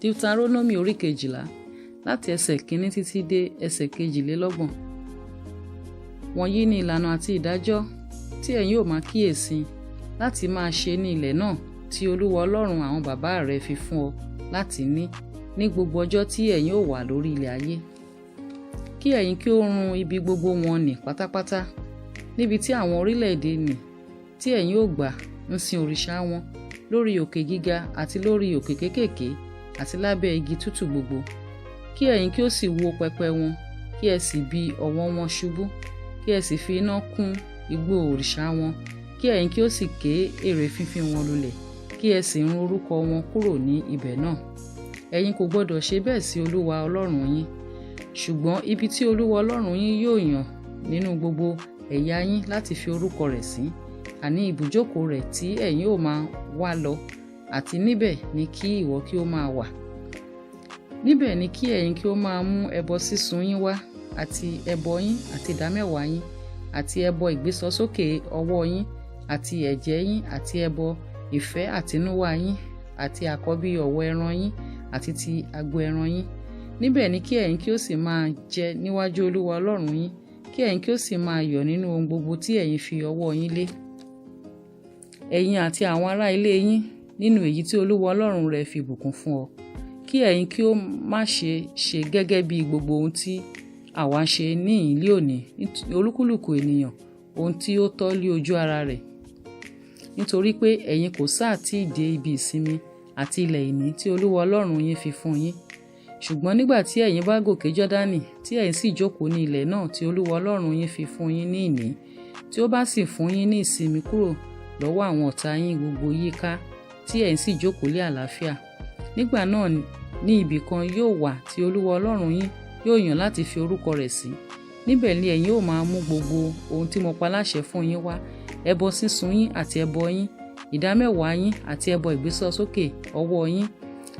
Deuteronomy orí 12 láti ẹsẹ̀ 1 títí dé ẹsẹ̀ 22. Wọ̀nyí ni ìlànà àti ìdájọ́ tí ẹ̀yin ó máa kíyèsí láti máa ṣe ní ilẹ̀ náà tí Olúwa Ọlọ́run àwọn bàbá rẹ fi fún ọ láti ní gbogbo ọjọ́ tí ẹ̀yin ó wà lórí ilẹ̀ ayé. Kí ẹ̀yin kí ó run ibi gbogbo wọn nì pátápátá níbi tí àwọn orílẹ̀-èdè nì tí ẹ̀yin ó gbà ń sin òrìṣà wọn lórí òkè gíga àti lórí òkè kéékèèké àti lábẹ́ igi tútù gbogbo. Kí ẹ̀yin kí ó sì wó pẹpẹ wọn, kí ẹ sì bi ọ̀wọ́ wọn ṣubú, kí ẹ sì fi iná kún igbó òrìṣà wọn, kí ẹ̀yin kí ó sì ké ère fífín wọn lulẹ̀, kí ẹ sì run orúkọ wọn kúrò ní ibẹ̀ náà. Ẹ̀yin kò gbọdọ̀ ṣe bẹ́ẹ̀ sí Olúwa Ọlọ́run yín. Ṣùgbọ́n ibi tí Olúwa Ọlọ́run yín yóò yàn nínú gbogbo ẹ̀yà yín láti fi orúkọ rẹ̀ sí, àní ibùjókòó rẹ̀ tí ẹ̀yin ó máa wá lọ, àti níbẹ̀ ni kí ìwọ kí ó máa wà. Níbẹ̀ ni kí ẹ̀yin kí ó máa mú ẹbọ sísun yín wá, àti ẹbọ yín àti ìdámẹ́wàá yín, àti ẹbọ ìgbésọsókè ọwọ́ yín, àti ẹ̀jẹ̀ yín, àti ẹbọ ìfẹ́ àtinúwá yín, àti àkọ́bí ọ̀wọ́ ẹran yín, àti ti agbo ẹran yín. Níbẹ̀ ni kí ẹ̀yin kí ó sì máa jẹ níwájú Olúwa Ọlọ́run yín, kí ẹ̀yin kí ó sì máa yọ̀ nínú ohun gbogbo tí ẹ̀yin fi ọwọ́ yín lé. Ẹ̀yin àti àwọn ará ilé yín nínú èyí tí Olúwa Ọlọ́run rẹ fi bùkún fún ọ. Kí ẹ̀yin kí ó má ṣe gẹ́gẹ́ bí gbogbo ohun tí àwa ṣe ní ìlú òní, olúkúlùkù ènìyàn ohun tí ó tọ́ lé ojú ara rẹ̀. Nítorí pé ẹ̀yin kò sáà tí ì dé ibi ìsinmi àti ilẹ̀ ìní tí Olúwa Ọlọ́run yín fi fún yín. Ṣùgbọ́n nígbà tí ẹ̀yin bá gòkè Jọ́dánì, tí ẹ̀yin sì jókòó ní ilẹ̀ náà tí Olúwa Ọlọ́run yín fi fún yín ní ìní, tí ó bá sì fún yín ní ìsinmi kúrò lọ́wọ́ àwọn ọ̀tá yín gbogbo yíká, tí ẹ̀yin sì jókòó lé àlàáfíà. Nígbà náà ní ibì kan yóò wà tí Olúwa Ọlọ́run yín yóò yàn láti fi orúkọ rẹ̀ sí. Níbẹ̀ ni ẹ̀yin ó máa mú gbogbo ohun tí mo pa láṣẹ fún yín wá, ẹbọ sísun yín àti ẹbọ yín, ìdámẹ́wàá yín àti ẹbọ ìgbésọsókè ọwọ́ yín,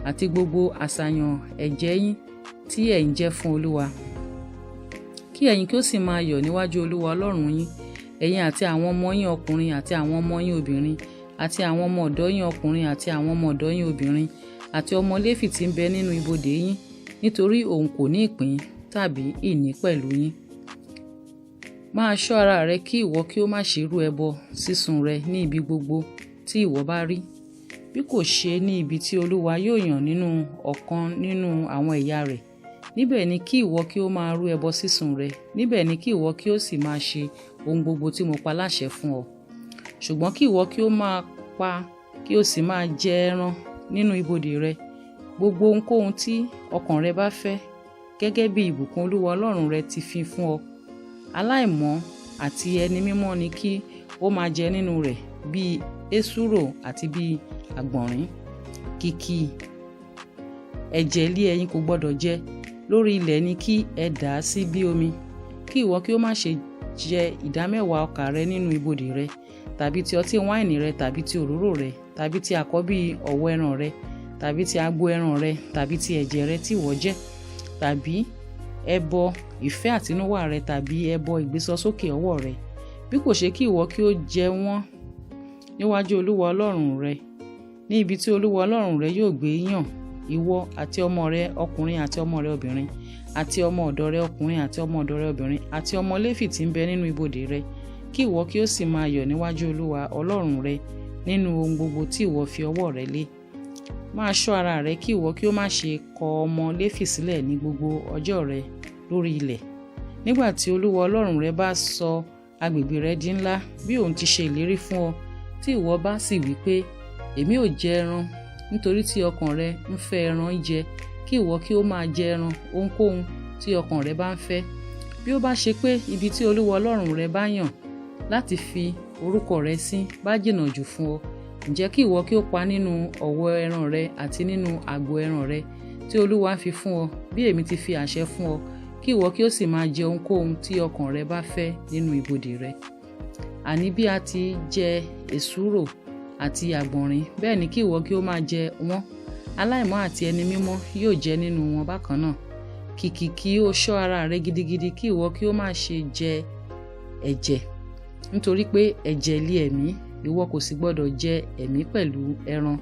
àti gbogbo àṣàyàn ẹ̀jẹ̀ yín tí ẹ̀yin jẹ́ fún Olúwa. Kí ẹ̀yin kí ó sì máa yọ̀ níwájú Olúwa Ọlọ́run yín, ẹ̀yin àti àwọn ọmọ yín ọkùnrin àti àwọn ọmọ yín obìnrin, àti àwọn ọmọ ọ̀dọ̀ yín ọkùnrin àti àwọn ọmọ ọ̀dọ̀ yín obìnrin, àti ọmọ Léfì tí ń bẹ nínú ibodè yín, nítorí òun kò ní ìpín tàbí ìní pẹ̀lú yín. Máa ṣọ́ ara rẹ kí ìwọ kí ó má ṣe rú ẹbọ sísun rẹ ní ibi gbogbo tí ìwọ bá rí, bí kò ṣe ní ibi tí Olúwa yóò yàn nínú ọ̀kan nínú àwọn ẹ̀yà rẹ̀. Níbẹ̀ ni kí ìwọ kí ó máa rú ẹbọ sísun rẹ, níbẹ̀ ni kí ìwọ kí ó sì máa ṣe ohun gbogbo tí mo pa láṣẹ fún ọ. Ṣùgbọ́n kí ìwọ kí ó máa pa kí ó sì máa jẹ ẹran nínú ibodè rẹ, gbogbo ohunkóhun tí ọkàn rẹ bá fẹ́, gẹ́gẹ́ bí ìbùkún Olúwa Ọlọ́run rẹ ti fi fún ọ. Aláìmọ́ àti ẹni mímọ́ ni kí ó máa jẹ nínú rẹ̀, bíi èsúrò àti bíi àgbọ̀nrín. Kìkì ẹ̀jẹ̀ ilé ẹ̀yin kò gbọdọ̀ jẹ, lórí ilẹ̀ ni kí ẹ dà á sí bí omi. Kí ìwọ kí ó má ṣe jẹ ìdámẹ́wàá ọkà rẹ nínú ibodè rẹ, tàbí ti ọtí wáìnì rẹ, tàbí ti òróró rẹ, tàbí ti àkọ́bí ọ̀wọ́ ẹran rẹ, tàbí ti agbo ẹran rẹ, tàbí ti ẹ̀jẹ̀ rẹ tí ìwọ jẹ, tàbí ẹbọ ìfẹ́ àtinúwá rẹ, tàbí ẹbọ ìgbésọsókè ọwọ́ rẹ, bí kò ṣe kí ìwọ kí ó jẹ wọ́n níwájú Olúwa Ọlọ́run rẹ ní ibi tí Olúwa Ọlọ́run rẹ yóò gbé yàn, ìwọ àti ọmọ rẹ ọkùnrin àti ọmọ rẹ obìnrin, àti ọmọ ọ̀dọ̀ rẹ ọkùnrin àti ọmọ ọ̀dọ̀ rẹ obìnrin, àti ọmọ Léfì tí ń bẹ nínú ibodè rẹ, kí ìwọ kí ó sì máa yọ̀ níwájú Olúwa Ọlọ́run rẹ nínú ohun gbogbo tí ìwọ fi ọwọ́ rẹ lé. Máa ṣọ́ ara rẹ kí ìwọ kí ó má ṣe kọ ọmọ Léfì sílẹ̀ ní gbogbo ọjọ́ rẹ lórí ilẹ̀. Nígbà tí Olúwa Ọlọ́run rẹ bá sọ agbègbè rẹ di ńlá bí òun ti ṣe ìlérí fún ọ, tí ìwọ bá sì wí pé, èmi ò jẹ ẹran, nítorí tí ọkàn rẹ ń fẹ́ ẹran jẹ, kí ìwọ kí ó máa jẹ ẹran ohunkóhun tí ọkàn rẹ bá ń fẹ́. Bí ó bá ṣe pé ibi tí Olúwa Ọlọ́run rẹ bá yàn láti fi orúkọ rẹ sí bá jìnnà jù fún ọ, ǹjẹ́ kí ìwọ kí ó pa nínú ọ̀wọ́ ẹran rẹ àti nínú agbo ẹran rẹ tí Olúwa fi fún ọ, bí èmi ti fi àṣẹ fún ọ, kí ìwọ kí ó sì máa jẹ ohunkóhun tí ọkàn rẹ bá fẹ́ nínú ibodè rẹ. Àní bí a ti jẹ èsúrò àti àgbọ̀nrín, bẹ́ẹ̀ ni kí ìwọ kí ó máa jẹ wọ́n. Aláìmọ́ àti ẹni mímọ́ yóò jẹ nínú wọn bákan náà. Kìkì kí ó ṣọ́ ara rẹ gidigidi kí ìwọ kí ó má ṣe jẹ ẹ̀jẹ̀, nítorí pé ẹ̀jẹ̀ lé ẹ̀mí, ìwọ kò sì gbọdọ̀ jẹ ẹ̀mí pẹ̀lú ẹran.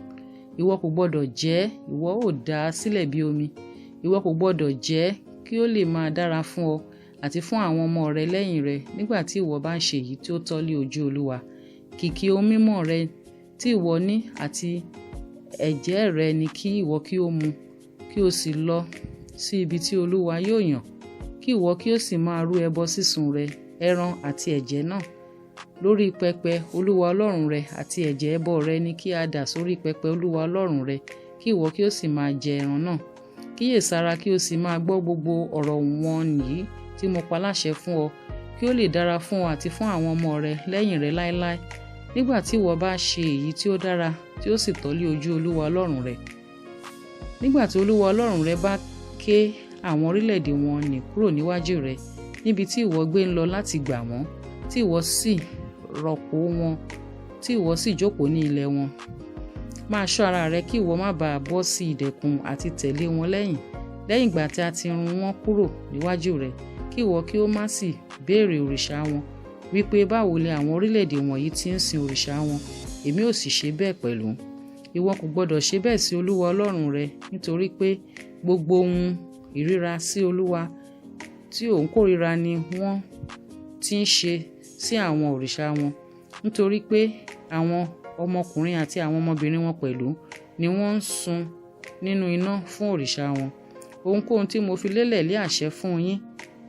ìwọ kò gbọdọ̀ jẹ, ìwọ ó dà á sílẹ̀ bí omi. Ìwọ kò gbọdọ̀ jẹ kí ó lè máa dára fún ọ àti fún àwọn ọmọ rẹ lẹ́yìn rẹ nígbà tí ìwọ bá ń ṣe èyí tí ó tọ́ lé ojú Olúwa. Kìkì ohun mímọ́ rẹ tí ìwọ ní àti ẹ̀jẹ̀ rẹ ni kí ìwọ kí ó mu, kí o sì lọ sí ibi tí Olúwa yóò yàn, kí ìwọ kí ó sì máa rú ẹbọ sísun rẹ, ẹran àti ẹ̀jẹ̀ náà lórí pẹpẹ Olúwa Ọlọ́run rẹ, àti ẹ̀jẹ̀ ẹbọ rẹ ni kí a dà sórí pẹpẹ Olúwa Ọlọ́run rẹ, kí ìwọ kí ó sì máa jẹ ẹran náà. Kíyèsára kí o sì máa gbọ́ gbogbo ọ̀rọ̀ wọ̀nyí tí mo pa láṣẹ fún ọ, kí ó lè dára fún ọ àti fún àwọn ọmọ rẹ lẹ́yìn rẹ láéláé, nígbà tí ìwọ bá ṣe èyí tí ó dára tí ó sì tọ́ lé ojú Olúwa Ọlọ́run rẹ. Nígbà tí Olúwa Ọlọ́run rẹ bá ké àwọn orílẹ̀-èdè wọn nì kúrò níwájú rẹ, níbi tí ìwọ gbé ń lọ láti gbà wọ́n, tí ìwọ sì rọ́pò wọn, tí ìwọ sì jókòó ní ilẹ̀ wọn. Máa ṣọ́ ara rẹ kí ìwọ má bàa bọ́ sí ìdẹ̀kùn àti tẹ̀lé wọn lẹ́yìn ìgbà tí a ti run wọ́n kúrò níwájú rẹ, kí ìwọ kí ó má sì béèrè òrìṣà wọn, wípé báwo ni àwọn orílẹ̀-èdè wọ̀nyí ti ń sin òrìṣà wọn, èmi ò sì ṣe bẹ́ẹ̀ pẹ̀lú. Ìwọ kò gbọdọ̀ ṣe bẹ́ẹ̀ sí Olúwa Ọlọ́run rẹ, nítorí pé gbogbo ohun ìríra sí Olúwa tí òun kórìíra ni wọ́n ti ń ṣe sí àwọn òrìṣà wọn, nítorí pé àwọn ọmọkùnrin àti àwọn ọmọbìnrin wọn pẹ̀lú ni wọ́n ń sun nínú iná fún òrìṣà wọn. Ohunkóhun tí mo fi lélẹ̀ lé àṣẹ fún yín,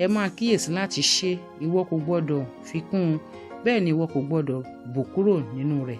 ẹ máa kíyèsí láti ṣe. Ìwọ kò gbọdọ̀ fi kún un, bẹ́ẹ̀ ni ìwọ kò gbọdọ̀ bù kúrò nínú rẹ̀.